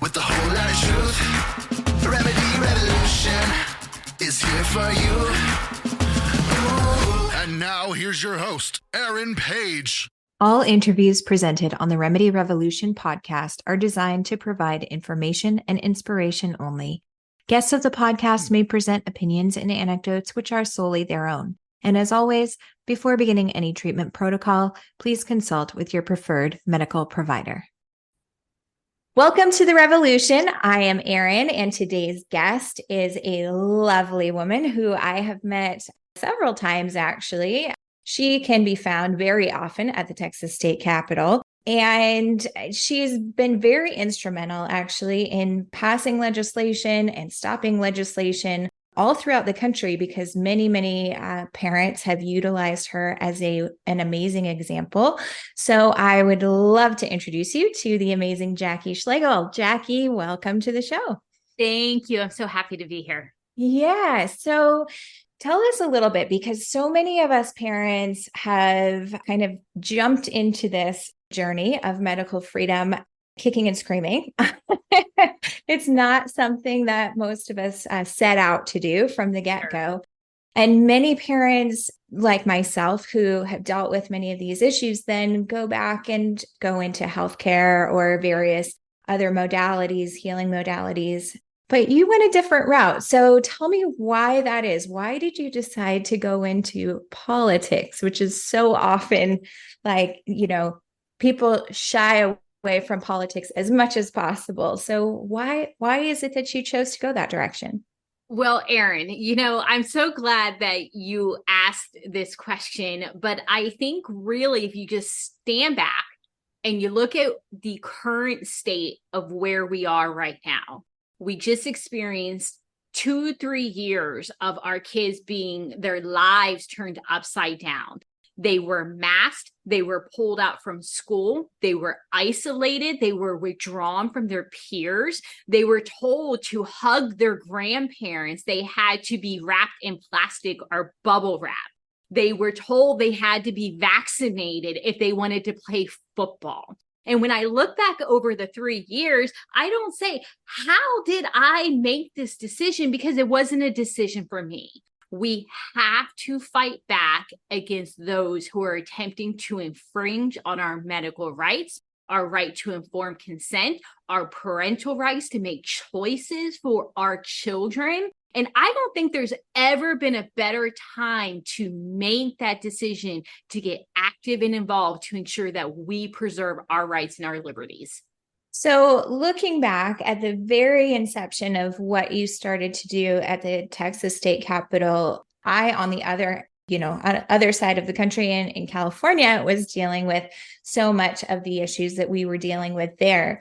with a whole lot of truth. Remedy Revolution is here for you. Ooh. And now here's your host, Aaron Page. All interviews presented on the Remedy Revolution podcast are designed to provide information and inspiration only. Guests of the podcast may present opinions and anecdotes which are solely their own. And as always, before beginning any treatment protocol, please consult with your preferred medical provider. Welcome to the Revolution. I am Erin, and today's guest is a lovely woman who I have met several times, actually. She can be found very often at the Texas State Capitol, and she's been very instrumental, actually, in passing legislation and stopping legislation all throughout the country because many parents have utilized her as an amazing example. So I would love to introduce you to the amazing Jackie Schlegel. Jackie, welcome to the show. Thank you. I'm so happy to be here. Yeah. So tell us a little bit, because so many of us parents have kind of jumped into this journey of medical freedom kicking and screaming. It's not something that most of us set out to do from the get-go. And many parents like myself who have dealt with many of these issues then go back and go into healthcare or various other modalities, healing modalities. But you went a different route. So tell me why that is. Why did you decide to go into politics, which is so often people shy away from politics as much as possible. So why is it that you chose to go that direction? Well, Erin, I'm so glad that you asked this question, but I think really if you just stand back and you look at the current state of where we are right now, we just experienced 2-3 years of our kids being their lives turned upside down. They were masked. They were pulled out from school. They were isolated. They were withdrawn from their peers. They were told to hug their grandparents. They had to be wrapped in plastic or bubble wrap. They were told they had to be vaccinated if they wanted to play football. And when I look back over the 3 years, I don't say, how did I make this decision? Because it wasn't a decision for me. We have to fight back against those who are attempting to infringe on our medical rights, our right to informed consent, our parental rights to make choices for our children. And I don't think there's ever been a better time to make that decision, to get active and involved to ensure that we preserve our rights and our liberties. So looking back at the very inception of what you started to do at the Texas State Capitol, I, on the other side of the country in California, was dealing with so much of the issues that we were dealing with there.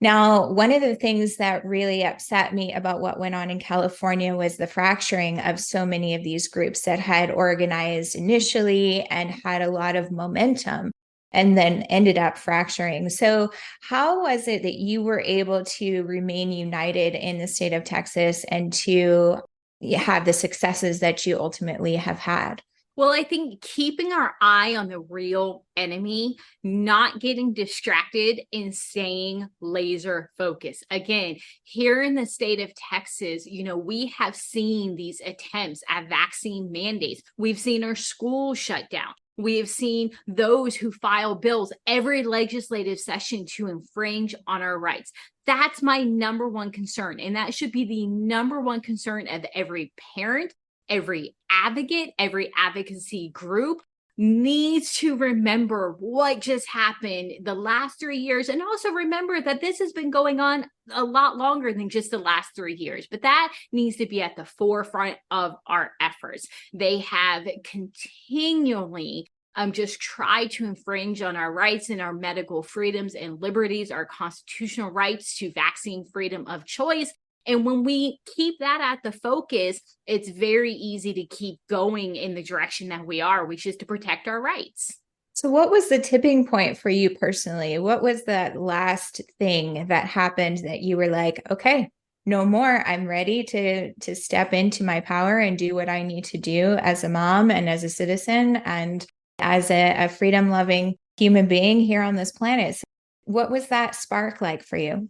Now, one of the things that really upset me about what went on in California was the fracturing of so many of these groups that had organized initially and had a lot of momentum, and then ended up fracturing. So how was it that you were able to remain united in the state of Texas and to have the successes that you ultimately have had? Well, I think keeping our eye on the real enemy, not getting distracted, and staying laser focused. Again, here in the state of Texas, we have seen these attempts at vaccine mandates. We've seen our schools shut down. We have seen those who file bills every legislative session to infringe on our rights. That's my number one concern. And that should be the number one concern of every parent, every advocate, every advocacy group needs to remember what just happened the last 3 years. And also remember that this has been going on a lot longer than just the last 3 years, but that needs to be at the forefront of our efforts. They have continually just tried to infringe on our rights and our medical freedoms and liberties, our constitutional rights to vaccine freedom of choice. And when we keep that at the focus, it's very easy to keep going in the direction that we are, which is to protect our rights. So what was the tipping point for you personally? What was that last thing that happened that you were like, okay, no more. I'm ready to step into my power and do what I need to do as a mom and as a citizen and as a freedom-loving human being here on this planet. So what was that spark like for you?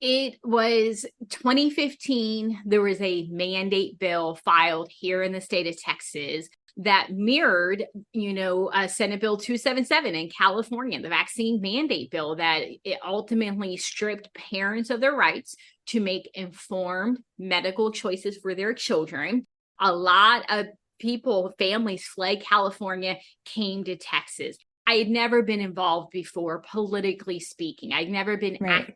It was 2015. There was a mandate bill filed here in the state of Texas that mirrored, Senate Bill 277 in California, the vaccine mandate bill, that it ultimately stripped parents of their rights to make informed medical choices for their children. A lot of people, families fled California, came to Texas. I had never been involved before, politically speaking. I'd never been active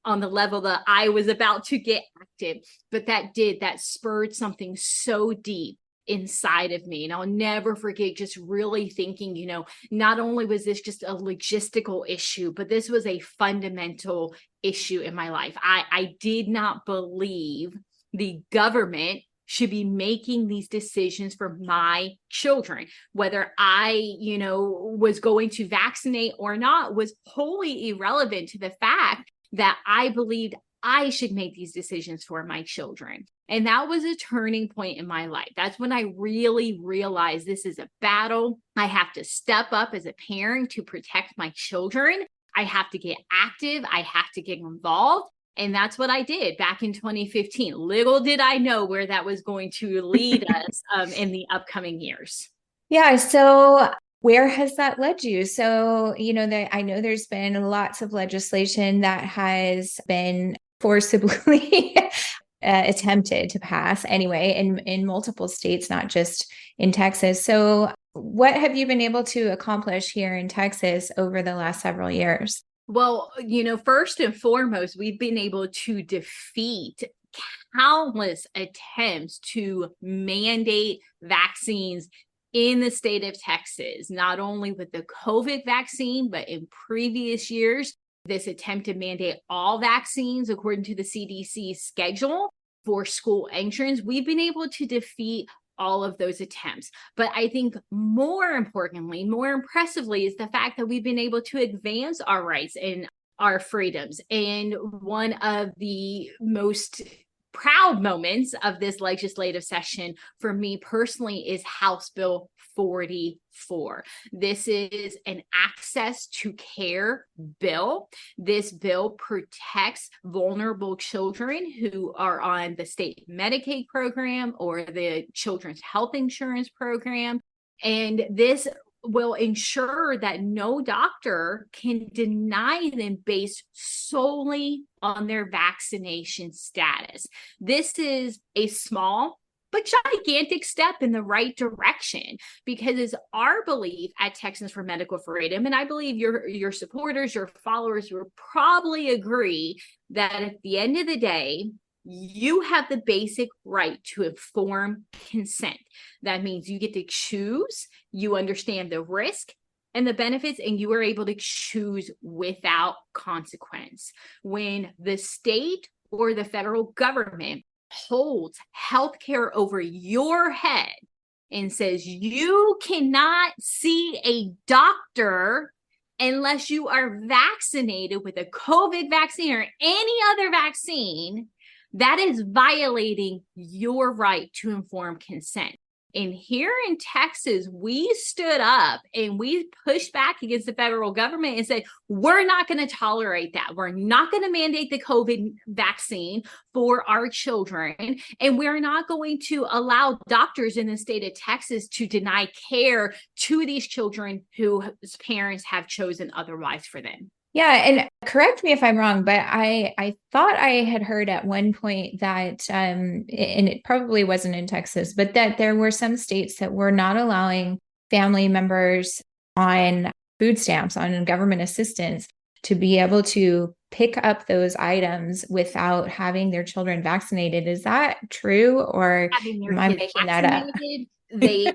on the level that I was about to get active, but that spurred something so deep inside of me. And I'll never forget just really thinking, not only was this just a logistical issue, but this was a fundamental issue in my life. I did not believe the government should be making these decisions for my children. Whether I, was going to vaccinate or not was wholly irrelevant to the fact that I believed I should make these decisions for my children. And that was a turning point in my life. That's when I really realized this is a battle. I have to step up as a parent to protect my children. I have to get active. I have to get involved. And that's what I did back in 2015. Little did I know where that was going to lead us in the upcoming years. Yeah. So where has that led you? So, I know there's been lots of legislation that has been forcibly attempted to pass anyway in multiple states, not just in Texas. So what have you been able to accomplish here in Texas over the last several years? Well, first and foremost, we've been able to defeat countless attempts to mandate vaccines in the state of Texas, not only with the COVID vaccine, but in previous years, this attempt to mandate all vaccines according to the CDC schedule for school entrance. We've been able to defeat all of those attempts. But I think more importantly, more impressively, is the fact that we've been able to advance our rights and our freedoms. And one of the most proud moments of this legislative session for me personally is House Bill 44. This is an access to care bill. This bill protects vulnerable children who are on the state Medicaid program or the Children's Health Insurance program. And this will ensure that no doctor can deny them based solely on their vaccination status. This is a small but gigantic step in the right direction, because it's our belief at Texans for Medical Freedom, and I believe your supporters, your followers will probably agree, that at the end of the day, you have the basic right to informed consent. That means you get to choose, you understand the risk and the benefits, and you are able to choose without consequence. When the state or the federal government holds healthcare over your head and says you cannot see a doctor unless you are vaccinated with a COVID vaccine or any other vaccine, that is violating your right to informed consent. And here in Texas, we stood up and we pushed back against the federal government and said, we're not going to tolerate that. We're not going to mandate the COVID vaccine for our children. And we're not going to allow doctors in the state of Texas to deny care to these children whose parents have chosen otherwise for them. Yeah. And correct me if I'm wrong, but I thought I had heard at one point that, and it probably wasn't in Texas, but that there were some states that were not allowing family members on food stamps, on government assistance, to be able to pick up those items without having their children vaccinated. Is that true, or am I making that up? They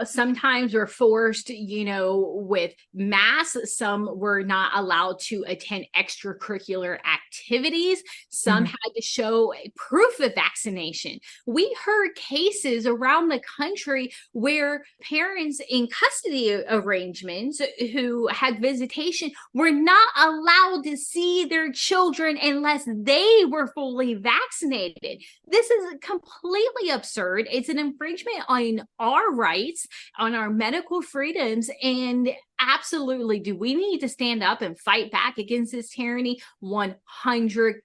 sometimes were forced, with masks. Some were not allowed to attend extracurricular activities. Some had to show proof of vaccination. We heard cases around the country where parents in custody arrangements who had visitation were not allowed to see their children unless they were fully vaccinated. This is completely absurd. It's an infringement on on our rights, on our medical freedoms. And absolutely, do we need to stand up and fight back against this tyranny? 100%.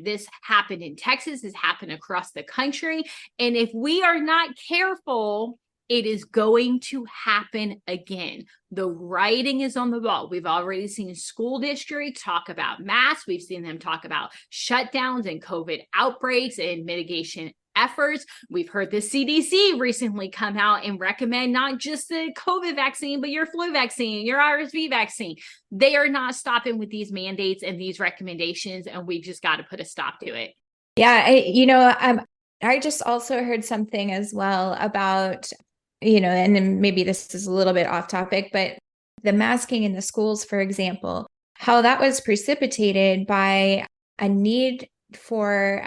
This happened in Texas. This happened across the country. And if we are not careful, it is going to happen again. The writing is on the wall. We've already seen school districts talk about masks. We've seen them talk about shutdowns and COVID outbreaks and mitigation efforts. We've heard the CDC recently come out and recommend not just the COVID vaccine, but your flu vaccine, your RSV vaccine. They are not stopping with these mandates and these recommendations, and we've just got to put a stop to it. Yeah, I just also heard something as well about, and then maybe this is a little bit off topic, but the masking in the schools, for example, how that was precipitated by a need for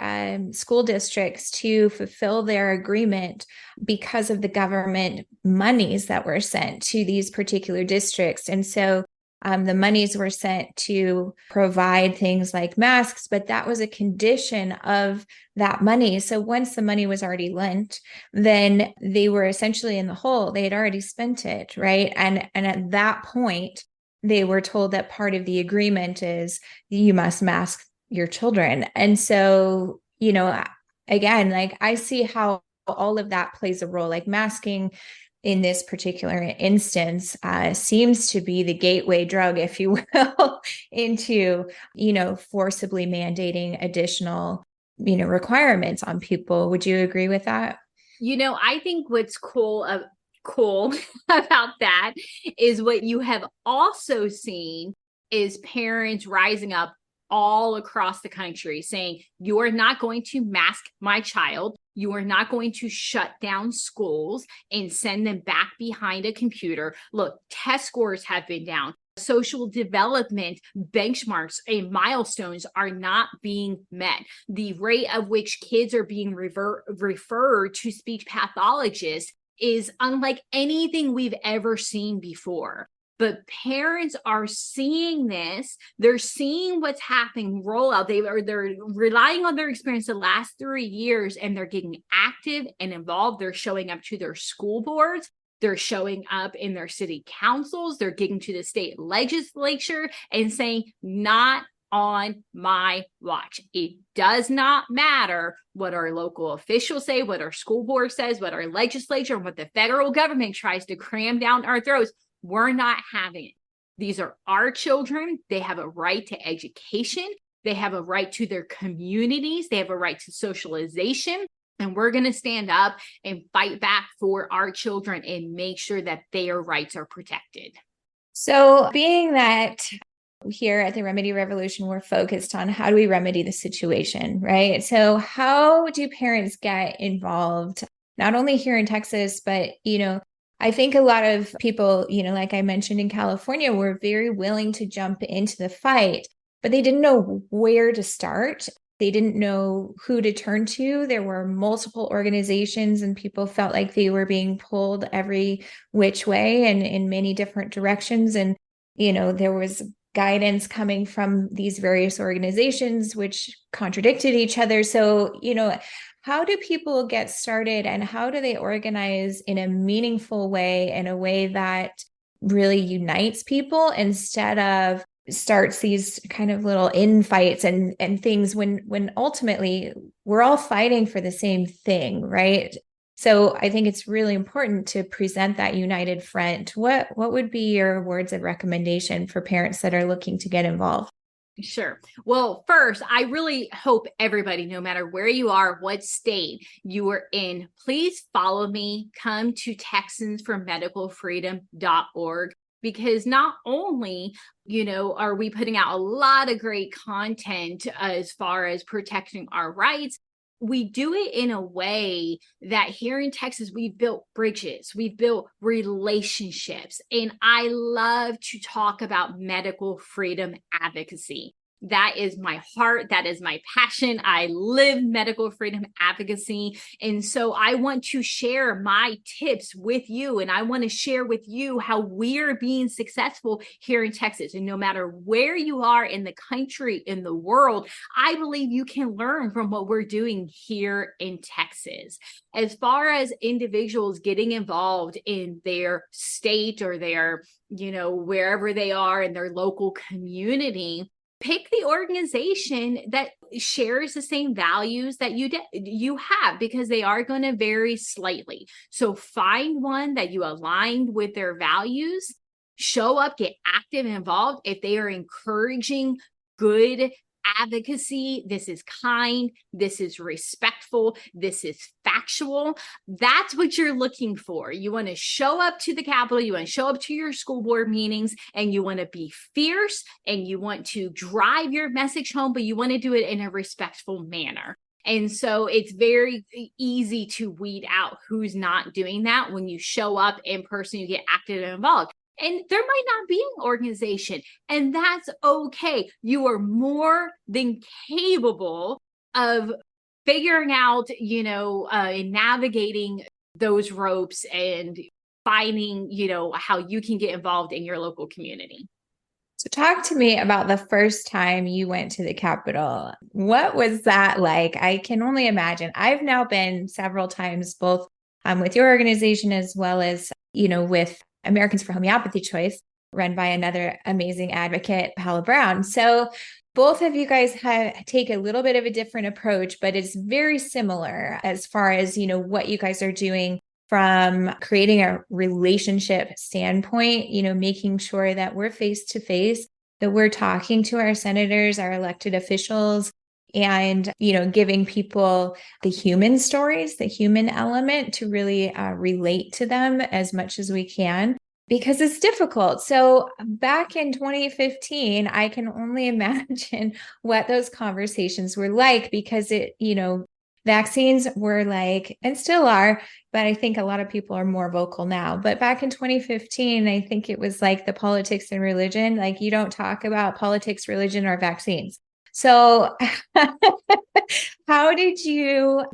school districts to fulfill their agreement because of the government monies that were sent to these particular districts. And so the monies were sent to provide things like masks, but that was a condition of that money. So once the money was already lent, then they were essentially in the hole. They had already spent it, right? And at that point, they were told that part of the agreement is you must mask your children. And so, again, like I see how all of that plays a role, like masking in this particular instance seems to be the gateway drug, if you will, into, forcibly mandating additional, requirements on people. Would you agree with that? I think what's cool about that is what you have also seen is parents rising up all across the country saying, you are not going to mask my child. You are not going to shut down schools and send them back behind a computer. Look, test scores have been down. Social development benchmarks and milestones are not being met. The rate of which kids are being referred to speech pathologists is unlike anything we've ever seen before. But parents are seeing this. They're seeing what's happening roll out. They're relying on their experience the last 3 years, and they're getting active and involved. They're showing up to their school boards. They're showing up in their city councils. They're getting to the state legislature and saying, not on my watch. It does not matter what our local officials say, what our school board says, what our legislature, and what the federal government tries to cram down our throats. We're not having it. These are our children. They have a right to education. They have a right to their communities. They have a right to socialization. And we're going to stand up and fight back for our children and make sure that their rights are protected. So being that here at the Remedy Revolution, we're focused on how do we remedy the situation, right? So how do parents get involved, not only here in Texas, but, I think a lot of people, like I mentioned in California, were very willing to jump into the fight, but they didn't know where to start. They didn't know who to turn to. There were multiple organizations and people felt like they were being pulled every which way and in many different directions. And, there was guidance coming from these various organizations, which contradicted each other. So, how do people get started and how do they organize in a meaningful way, in a way that really unites people instead of starts these kind of little infights and things when ultimately we're all fighting for the same thing, right? So I think it's really important to present that united front. What would be your words of recommendation for parents that are looking to get involved? Sure. Well, first, I really hope everybody, no matter where you are, what state you are in, please follow me. Come to TexansForMedicalFreedom.org, because not only, are we putting out a lot of great content as far as protecting our rights, we do it in a way that here in Texas, we've built bridges, we've built relationships, and I love to talk about medical freedom advocacy. That is my heart. That is my passion. I live medical freedom advocacy. And so I want to share my tips with you. And I want to share with you how we're being successful here in Texas. And no matter where you are in the country, in the world, I believe you can learn from what we're doing here in Texas. As far as individuals getting involved in their state or their, wherever they are in their local community, pick the organization that shares the same values that you have, because they are going to vary slightly. So find one that you aligned with their values, show up, get active and involved. If they are encouraging good advocacy, this is kind, this is respectful, this is factual, that's what you're looking for. You want to show up to the Capitol, you want to show up to your school board meetings, and you want to be fierce, and you want to drive your message home, but you want to do it in a respectful manner. And so it's very easy to weed out who's not doing that when you show up in person, you get active and involved. And there might not be an organization, and that's okay. You are more than capable of figuring out, and navigating those ropes and finding, how you can get involved in your local community. So talk to me about the first time you went to the Capitol. What was that like? I can only imagine. I've now been several times, both with your organization as well as, with Americans for Homeopathy Choice, run by another amazing advocate, Paula Brown. So both of you guys take a little bit of a different approach, but it's very similar as far as, what you guys are doing from creating a relationship standpoint, making sure that we're face to face, that we're talking to our senators, our elected officials, and, giving people the human stories, the human element to really relate to them as much as we can, because it's difficult. So back in 2015, I can only imagine what those conversations were like, because vaccines were like, and still are, but I think a lot of people are more vocal now. But back in 2015, I think it was like the politics and religion, like you don't talk about politics, religion, or vaccines. So how did you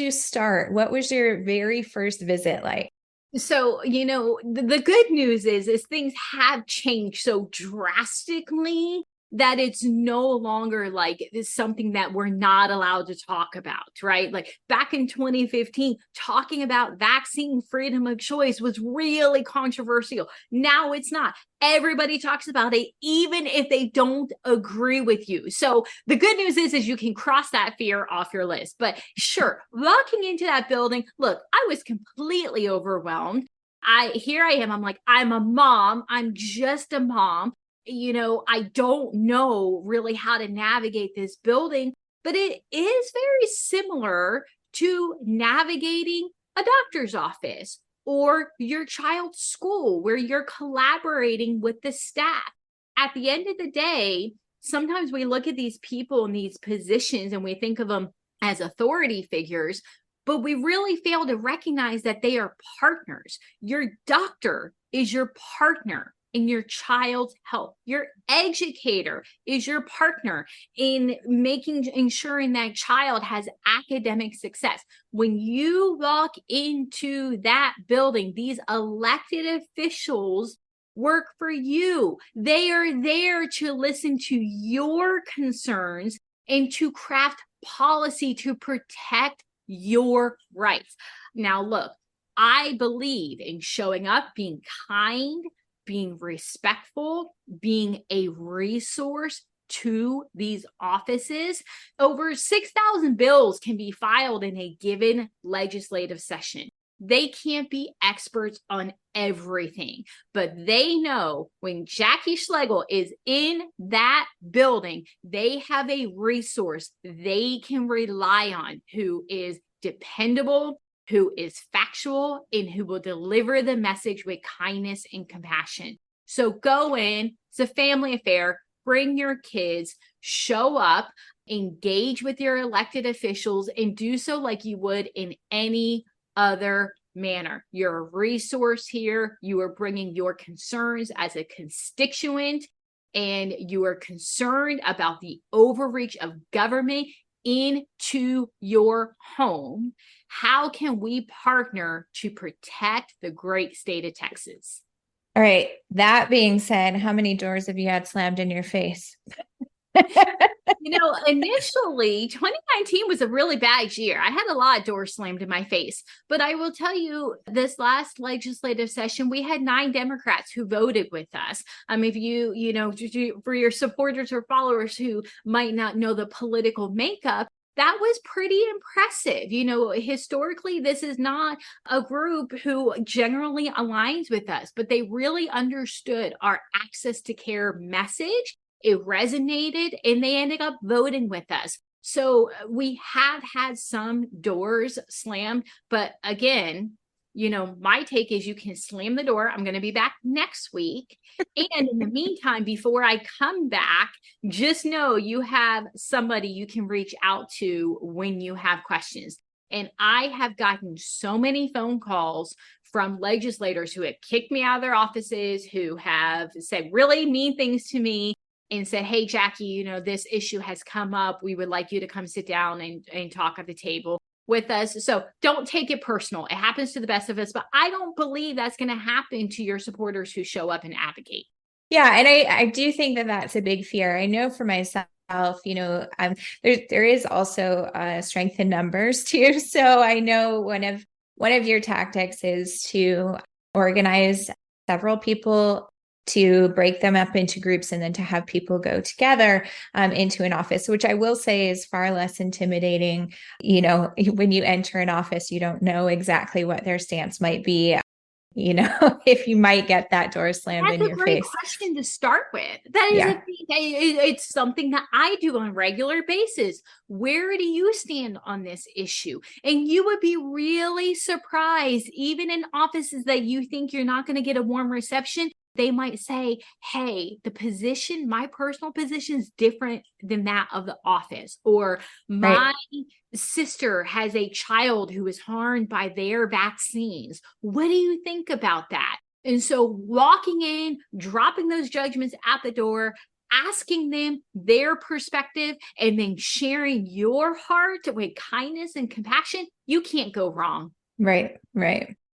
start? What was your very first visit like? So, the good news is things have changed so drastically that it's no longer like it's something that we're not allowed to talk about, right? Like back in 2015, talking about vaccine freedom of choice was really controversial. Now it's not. Everybody talks about it, even if they don't agree with you. So the good news is you can cross that fear off your list. But sure, walking into that building, look, I was completely overwhelmed. Here I am. I'm like, I'm a mom. I'm just a mom. I don't know really how to navigate this building, but it is very similar to navigating a doctor's office or your child's school where you're collaborating with the staff. At the end of the day, sometimes we look at these people in these positions and we think of them as authority figures, but we really fail to recognize that they are partners. Your doctor is your partner in your child's health. Your educator is your partner in ensuring that child has academic success. When you walk into that building, these elected officials work for you. They are there to listen to your concerns and to craft policy to protect your rights. Now, look, I believe in showing up, being kind, being respectful, being a resource to these offices. Over 6,000 bills can be filed in a given legislative session. They can't be experts on everything, but they know when Jackie Schlegel is in that building, they have a resource they can rely on who is dependable, who is factual, and who will deliver the message with kindness and compassion. So go in, it's a family affair, bring your kids, show up, engage with your elected officials, and do so like you would in any other manner. You're a resource here. You are bringing your concerns as a constituent. and you are concerned about the overreach of government into your home, how can we partner to protect the great state of Texas? All right. That being said, how many doors have you had slammed in your face? Initially, 2019 was a really bad year. I had a lot of doors slammed in my face. But I will tell you, this last legislative session, we had 9 Democrats who voted with us. If for your supporters or followers who might not know the political makeup, that was pretty impressive. Historically, this is not a group who generally aligns with us, but they really understood our access to care message. It resonated, and they ended up voting with us. So we have had some doors slammed, but again, my take is you can slam the door. I'm going to be back next week. And in the meantime, before I come back, just know you have somebody you can reach out to when you have questions. And I have gotten so many phone calls from legislators who have kicked me out of their offices, who have said really mean things to me, and said, hey, Jackie, this issue has come up. We would like you to come sit down and talk at the table with us. So don't take it personal. It happens to the best of us, but I don't believe that's going to happen to your supporters who show up and advocate. Yeah. And I do think that that's a big fear. I know for myself, there is also strength in numbers too. So I know one of your tactics is to organize several people, to break them up into groups, and then to have people go together into an office, which I will say is far less intimidating. When you enter an office, you don't know exactly what their stance might be. If you might get that door slammed in your face. That's a great question to start with. That is it's something that I do on a regular basis. Where do you stand on this issue? And you would be really surprised, even in offices that you think you're not going to get a warm reception. They might say, hey, my personal position is different than that of the office. Or my sister has a child who is harmed by their vaccines. What do you think about that? And so walking in, dropping those judgments at the door, asking them their perspective, and then sharing your heart with kindness and compassion, you can't go wrong. Right.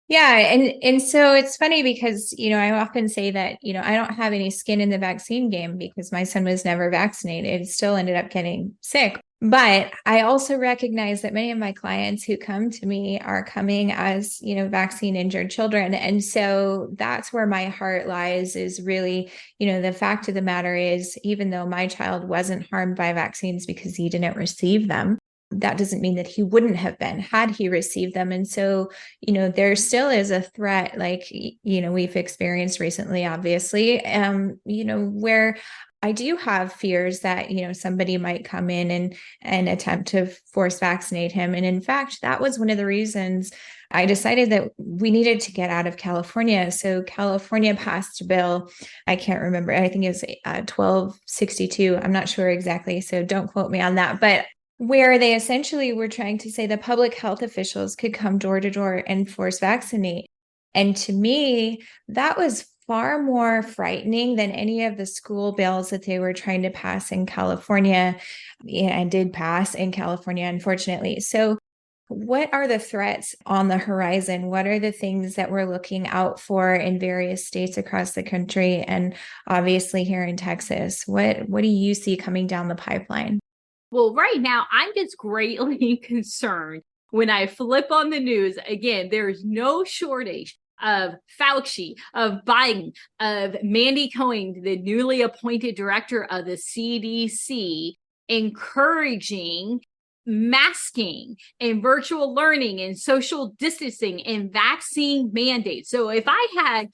Yeah. And so it's funny because, I often say that, I don't have any skin in the vaccine game because my son was never vaccinated, still ended up getting sick. But I also recognize that many of my clients who come to me are coming as, vaccine injured children. And so that's where my heart lies, is really, the fact of the matter is, even though my child wasn't harmed by vaccines because he didn't receive them, that doesn't mean that he wouldn't have been had he received them. And so, there still is a threat, like, we've experienced recently, obviously, where I do have fears that, somebody might come in and attempt to force vaccinate him. And in fact, that was one of the reasons I decided that we needed to get out of California. So California passed a bill. I can't remember. I think it was 1262. I'm not sure exactly, so don't quote me on that. But where they essentially were trying to say the public health officials could come door to door and force vaccinate. And to me, that was far more frightening than any of the school bills that they were trying to pass in California, and did pass in California, unfortunately. So what are the threats on the horizon? What are the things that we're looking out for in various states across the country, and obviously here in Texas? What do you see coming down the pipeline? Well, right now, I'm just greatly concerned when I flip on the news. Again, there's no shortage of Fauci, of Biden, of Mandy Cohen, the newly appointed director of the CDC, encouraging masking and virtual learning and social distancing and vaccine mandates. So if I had,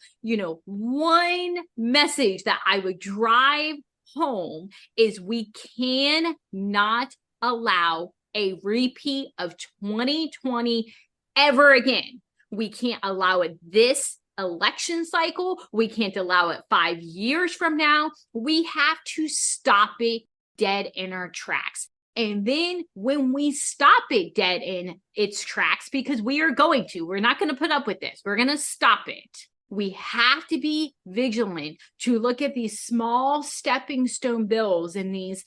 one message that I would drive home, is we cannot allow a repeat of 2020 ever again. We can't allow it this election cycle. We can't allow it 5 years from now. We have to stop it dead in our tracks. And then when we stop it dead in its tracks, because we're not going to put up with this. We're going to stop it. We have to be vigilant to look at these small stepping stone bills and these,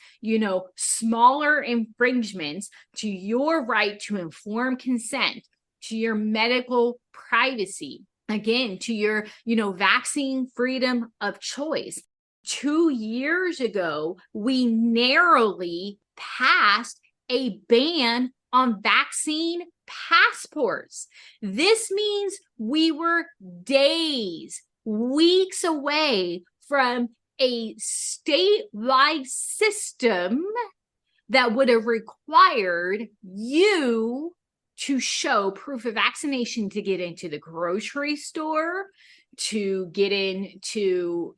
smaller infringements to your right to informed consent, to your medical privacy, again, to your, vaccine freedom of choice. 2 years ago, we narrowly passed a ban on vaccine passports. This means we were days, weeks away from a statewide system that would have required you to show proof of vaccination to get into the grocery store, to get into,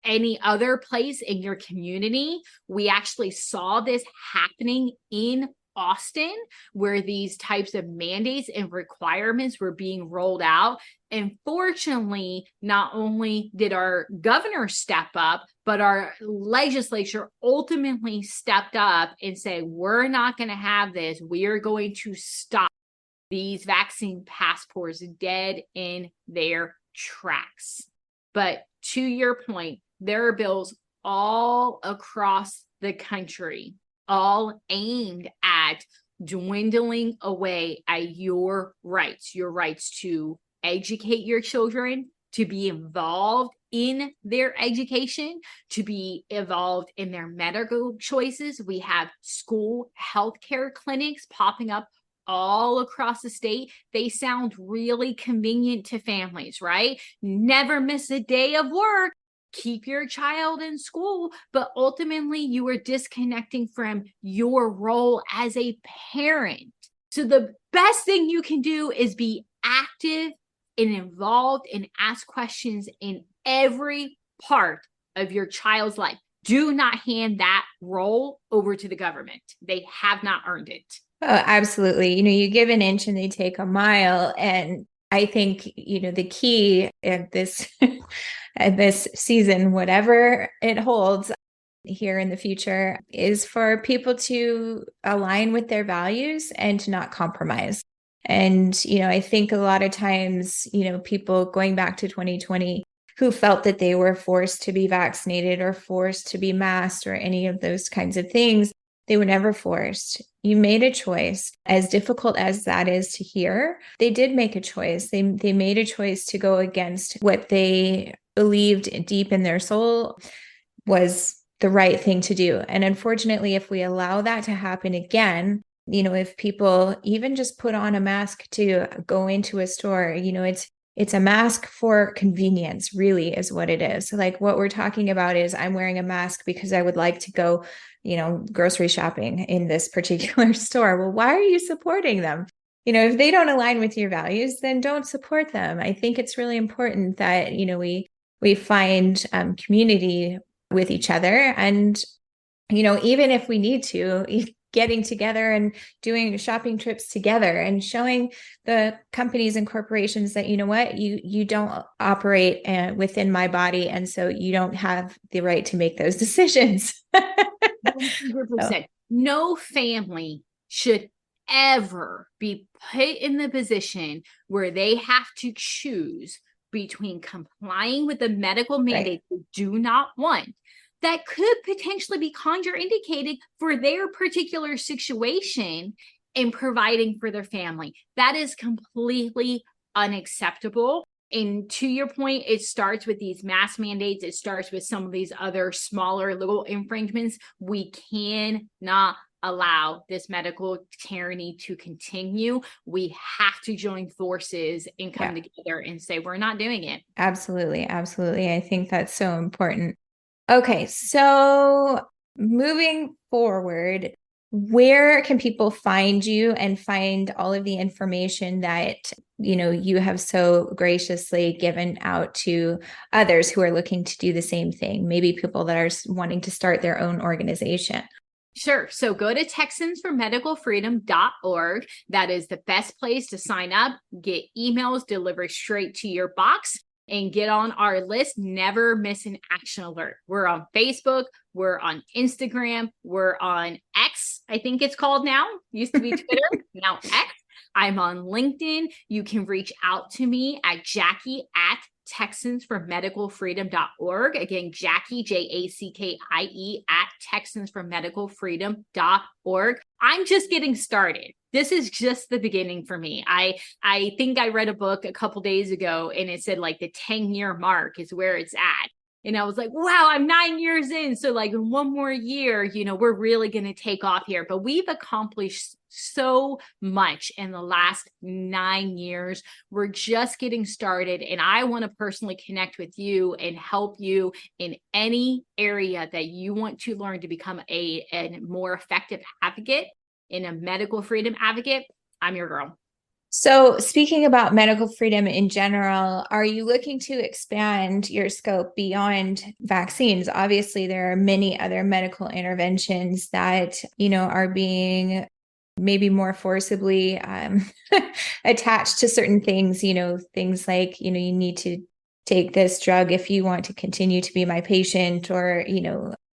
any other place in your community. We actually saw this happening in Austin, where these types of mandates and requirements were being rolled out. And fortunately, not only did our governor step up, but our legislature ultimately stepped up and said, we're not going to have this. We are going to stop these vaccine passports dead in their tracks. But to your point, there are bills all across the country, all aimed at dwindling away at your rights to educate your children, to be involved in their education, to be involved in their medical choices. We have school healthcare clinics popping up all across the state. They sound really convenient to families, right? Never miss a day of work. Keep your child in school, but ultimately you are disconnecting from your role as a parent. So the best thing you can do is be active and involved and ask questions in every part of your child's life. Do not hand that role over to the government. They have not earned it. Oh, absolutely. You give an inch and they take a mile. And I think, the key at this at this season, whatever it holds here in the future, is for people to align with their values and to not compromise. And, I think a lot of times, people going back to 2020 who felt that they were forced to be vaccinated or forced to be masked or any of those kinds of things, they were never forced. You made a choice. As difficult as that is to hear, they did make a choice. They made a choice to go against what they believed deep in their soul was the right thing to do. And unfortunately, if we allow that to happen again, if people even just put on a mask to go into a store, it's a mask for convenience, really, is what it is. Like what we're talking about is I'm wearing a mask because I would like to go, grocery shopping in this particular store. Well, why are you supporting them? If they don't align with your values, then don't support them. I think it's really important that, we find community with each other. And, even if we need to, getting together and doing shopping trips together and showing the companies and corporations that, you don't operate within my body. And so you don't have the right to make those decisions. 100%. No family should ever be put in the position where they have to choose between complying with the medical mandate they do not want, that could potentially be contraindicated for their particular situation, and providing for their family. That is completely unacceptable. And to your point, it starts with these mask mandates. It starts with some of these other smaller little infringements. We cannot allow this medical tyranny to continue. We have to join forces and come together and say, we're not doing it. Absolutely. Absolutely. I think that's so important. Okay. So moving forward, where can people find you and find all of the information that, you have so graciously given out to others who are looking to do the same thing? Maybe people that are wanting to start their own organization. Sure. So go to texansformedicalfreedom.org. That is the best place to sign up, get emails delivered straight to your box, and get on our list. Never miss an action alert. We're on Facebook. We're on Instagram. We're on X, I think it's called now. Used to be Twitter, now X. I'm on LinkedIn. You can reach out to me at Jackie at texansformedicalfreedom.org. Again, Jackie, Jackie at texansformedicalfreedom.org. I'm just getting started. This is just the beginning for me. I think I read a book a couple days ago and it said like the 10-year mark is where it's at. And I was like, wow, I'm 9 years in. So like in one more year, we're really going to take off here. But we've accomplished so much in the last 9 years. We're just getting started. And I want to personally connect with you and help you in any area that you want to learn to become a more effective advocate and a medical freedom advocate. I'm your girl. So speaking about medical freedom in general, are you looking to expand your scope beyond vaccines? Obviously, there are many other medical interventions that, are being maybe more forcibly attached to certain things, things like, you need to take this drug if you want to continue to be my patient, or,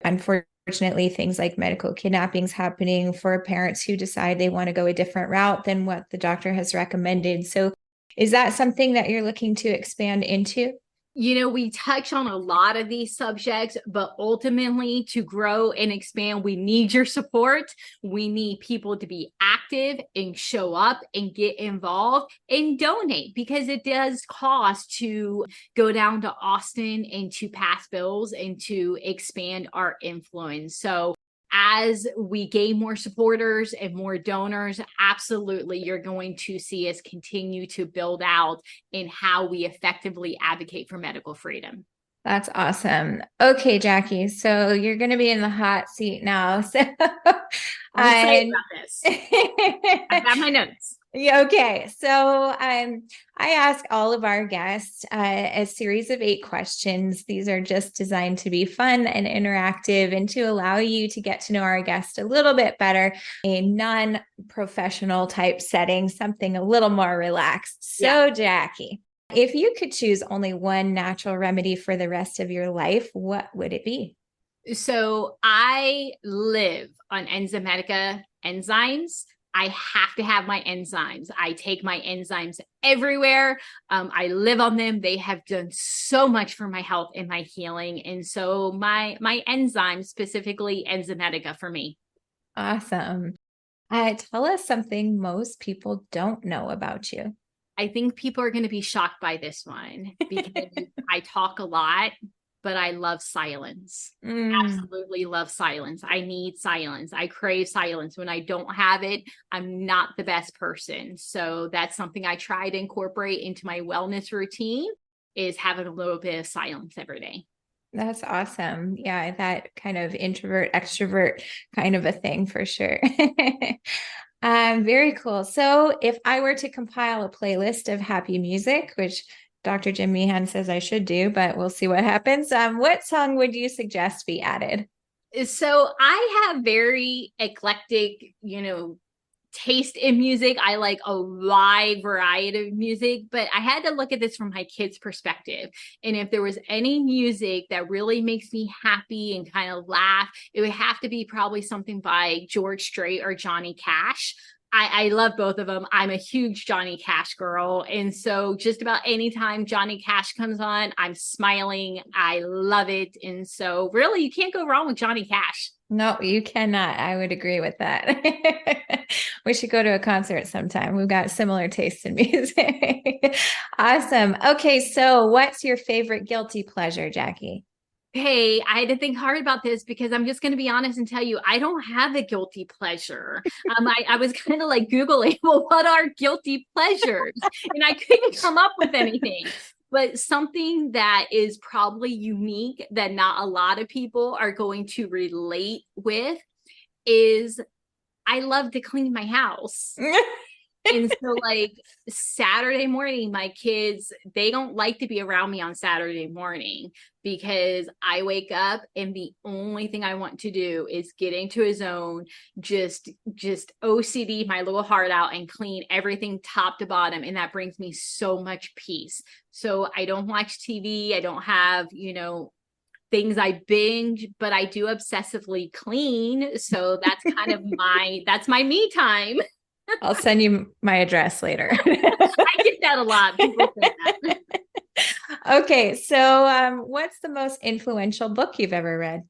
unfortunately, things like medical kidnappings happening for parents who decide they want to go a different route than what the doctor has recommended. So is that something that you're looking to expand into? We touch on a lot of these subjects, but ultimately to grow and expand, we need your support. We need people to be active and show up and get involved and donate, because it does cost to go down to Austin and to pass bills and to expand our influence. So as we gain more supporters and more donors, absolutely, you're going to see us continue to build out in how we effectively advocate for medical freedom. That's awesome. Okay, Jackie. So you're going to be in the hot seat now. So I'm excited about this. I've got my notes. Yeah, okay. So I ask all of our guests a series of 8 questions. These are just designed to be fun and interactive and to allow you to get to know our guest a little bit better, a non-professional type setting, something a little more relaxed. So, Jackie, if you could choose only one natural remedy for the rest of your life, what would it be? So I live on Enzymedica enzymes. I have to have my enzymes. I take my enzymes everywhere. I live on them. They have done so much for my health and my healing. And so my enzymes, specifically Enzymedica for me. Awesome. Tell us something most people don't know about you. I think people are going to be shocked by this one because I talk a lot, but I love silence. Absolutely love silence. I need silence. I crave silence. When I don't have it, I'm not the best person. So that's something I try to incorporate into my wellness routine, is having a little bit of silence every day. That's awesome. Yeah, that kind of introvert, extrovert kind of a thing for sure. Very cool. So if I were to compile a playlist of happy music, which Dr. Jim Meehan says I should do, but we'll see what happens. What song would you suggest be added? So I have very eclectic, taste in music. I like a wide variety of music, but I had to look at this from my kids' perspective. And if there was any music that really makes me happy and kind of laugh, it would have to be probably something by George Strait or Johnny Cash. I love both of them. I'm a huge Johnny Cash girl. And so just about anytime Johnny Cash comes on, I'm smiling. I love it. And so really, you can't go wrong with Johnny Cash. No, you cannot. I would agree with that. We should go to a concert sometime. We've got similar tastes in music. Awesome. Okay, so what's your favorite guilty pleasure, Jackie? Hey, I had to think hard about this because I'm just going to be honest and tell you, I don't have a guilty pleasure. I was kind of like Googling, well, what are guilty pleasures? And I couldn't come up with anything. But something that is probably unique that not a lot of people are going to relate with is I love to clean my house. And so like Saturday morning, my kids, they don't like to be around me on Saturday morning because I wake up and the only thing I want to do is get into a zone, just OCD my little heart out and clean everything top to bottom. And that brings me so much peace. So I don't watch TV. I don't have, things I binge, but I do obsessively clean. So that's kind of that's my me time. I'll send you my address later. I get that a lot. People say that. Okay, so what's the most influential book you've ever read?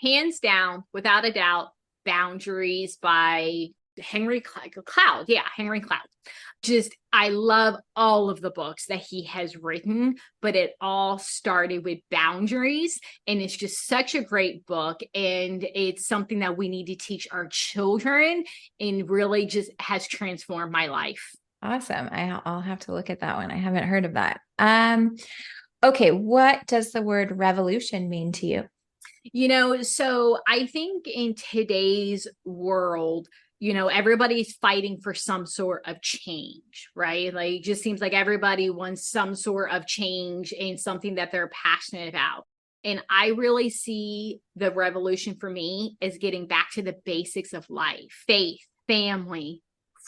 Hands down, without a doubt, Boundaries by Henry Cloud. Yeah, Henry Cloud. Just, I love all of the books that he has written, but it all started with Boundaries. And it's just such a great book. And it's something that we need to teach our children, and really just has transformed my life. Awesome. I'll have to look at that one. I haven't heard of that. Okay, what does the word revolution mean to you? So I think in today's world, everybody's fighting for some sort of change, right? Like, it just seems like everybody wants some sort of change and something that they're passionate about. And I really see the revolution for me as getting back to the basics of life: faith, family,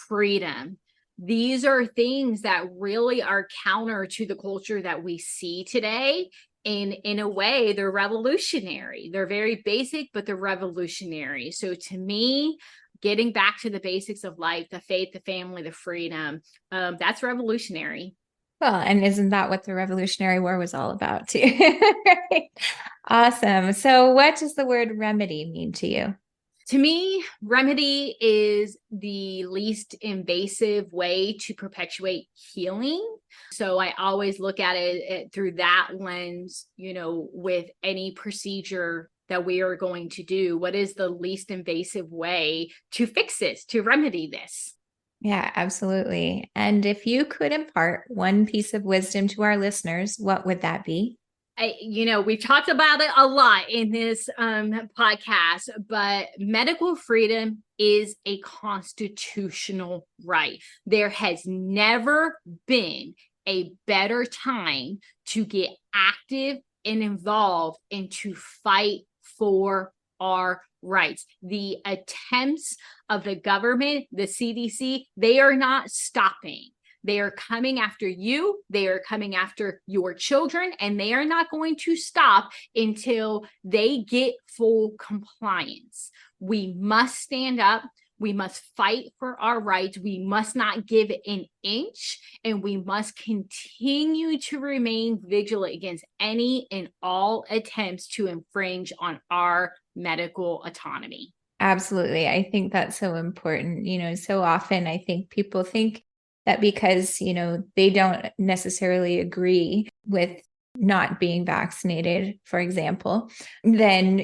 freedom. These are things that really are counter to the culture that we see today. And in a way, they're revolutionary. They're very basic, but they're revolutionary. So to me, getting back to the basics of life, the faith, the family, the freedom, that's revolutionary. Well, and isn't that what the Revolutionary War was all about too? Right? Awesome. So what does the word remedy mean to you? To me, remedy is the least invasive way to perpetuate healing. So I always look at it through that lens, with any procedure that we are going to do. What is the least invasive way to fix this, to remedy this? Yeah, absolutely. And if you could impart one piece of wisdom to our listeners, what would that be? We've talked about it a lot in this podcast, but medical freedom is a constitutional right. There has never been a better time to get active and involved and to fight for our rights. The attempts of the government, the CDC, they are not stopping. They are coming after you. They are coming after your children, and they are not going to stop until they get full compliance. We must stand up. We must fight for our rights. We must not give an inch, and we must continue to remain vigilant against any and all attempts to infringe on our medical autonomy. Absolutely. I think that's so important. So often I think people think that because, they don't necessarily agree with not being vaccinated, for example, then,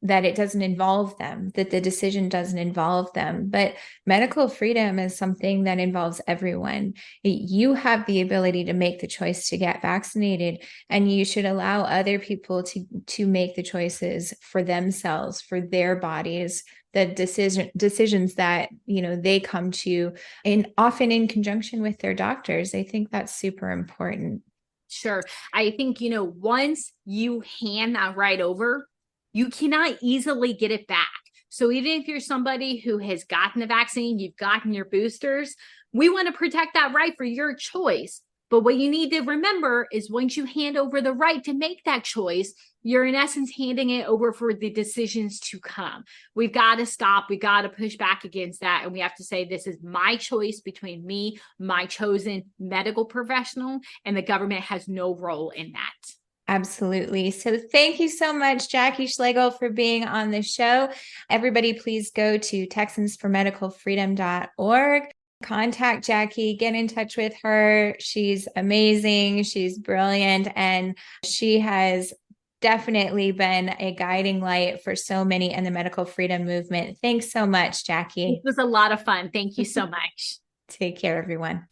that it doesn't involve them, that the decision doesn't involve them. But medical freedom is something that involves everyone. You have the ability to make the choice to get vaccinated, and you should allow other people to make the choices for themselves, for their bodies, the decisions that, they come to, and often in conjunction with their doctors. I think that's super important. Sure. I think, once you hand that right over, you cannot easily get it back. So even if you're somebody who has gotten the vaccine, you've gotten your boosters, we want to protect that right for your choice. But what you need to remember is, once you hand over the right to make that choice, you're in essence handing it over for the decisions to come. We've got to stop. We got to push back against that. And we have to say, this is my choice between me, my chosen medical professional, and the government has no role in that. Absolutely. So thank you so much, Jackie Schlegel, for being on the show. Everybody, please go to texansformedicalfreedom.org. Contact Jackie, get in touch with her. She's amazing. She's brilliant. And she has definitely been a guiding light for so many in the medical freedom movement. Thanks so much, Jackie. It was a lot of fun. Thank you so much. Take care, everyone.